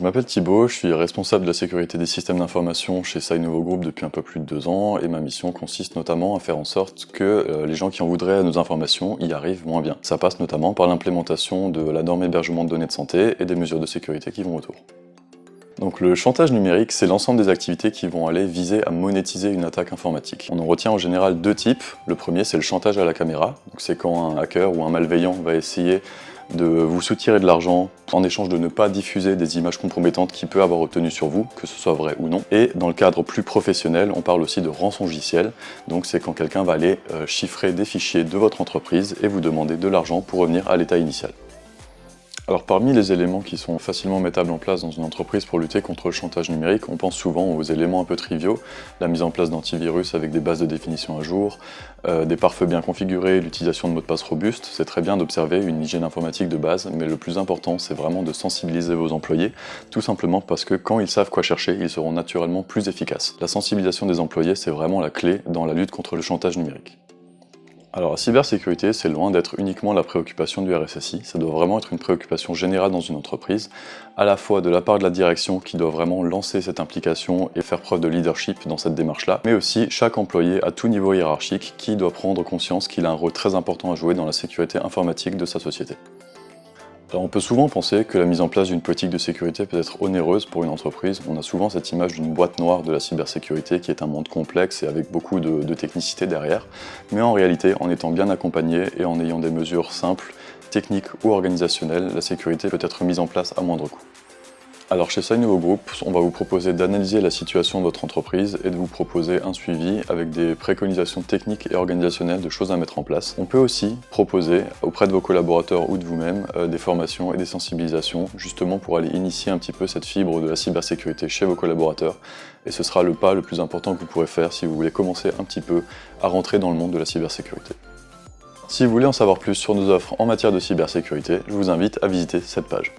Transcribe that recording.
m'appelle Thibaut, je suis responsable de la sécurité des systèmes d'information chez Cynovo Group depuis un peu plus de 2 ans et ma mission consiste notamment à faire en sorte que les gens qui en voudraient à nos informations y arrivent moins bien. Ça passe notamment par l'implémentation de la norme hébergement de données de santé et des mesures de sécurité qui vont autour. Donc le chantage numérique, c'est l'ensemble des activités qui vont aller viser à monétiser une attaque informatique. On en retient en général 2 types. Le premier, c'est le chantage à la caméra. Donc c'est quand un hacker ou un malveillant va essayer de vous soutirer de l'argent en échange de ne pas diffuser des images compromettantes qu'il peut avoir obtenues sur vous, que ce soit vrai ou non. Et dans le cadre plus professionnel, on parle aussi de rançongiciel. Donc c'est quand quelqu'un va aller chiffrer des fichiers de votre entreprise et vous demander de l'argent pour revenir à l'état initial. Alors parmi les éléments qui sont facilement mettables en place dans une entreprise pour lutter contre le chantage numérique, on pense souvent aux éléments un peu triviaux, la mise en place d'antivirus avec des bases de définition à jour, des pare-feux bien configurés, l'utilisation de mots de passe robustes. C'est très bien d'observer une hygiène informatique de base, mais le plus important c'est vraiment de sensibiliser vos employés, tout simplement parce que quand ils savent quoi chercher, ils seront naturellement plus efficaces. La sensibilisation des employés, c'est vraiment la clé dans la lutte contre le chantage numérique. Alors la cybersécurité, c'est loin d'être uniquement la préoccupation du RSSI, ça doit vraiment être une préoccupation générale dans une entreprise, à la fois de la part de la direction qui doit vraiment lancer cette implication et faire preuve de leadership dans cette démarche-là, mais aussi chaque employé à tout niveau hiérarchique qui doit prendre conscience qu'il a un rôle très important à jouer dans la sécurité informatique de sa société. Alors on peut souvent penser que la mise en place d'une politique de sécurité peut être onéreuse pour une entreprise. On a souvent cette image d'une boîte noire de la cybersécurité qui est un monde complexe et avec beaucoup de technicité derrière. Mais en réalité, en étant bien accompagné et en ayant des mesures simples, techniques ou organisationnelles, la sécurité peut être mise en place à moindre coût. Alors chez Cynovo Group, on va vous proposer d'analyser la situation de votre entreprise et de vous proposer un suivi avec des préconisations techniques et organisationnelles de choses à mettre en place. On peut aussi proposer auprès de vos collaborateurs ou de vous-même des formations et des sensibilisations justement pour aller initier un petit peu cette fibre de la cybersécurité chez vos collaborateurs et ce sera le pas le plus important que vous pourrez faire si vous voulez commencer un petit peu à rentrer dans le monde de la cybersécurité. Si vous voulez en savoir plus sur nos offres en matière de cybersécurité, je vous invite à visiter cette page.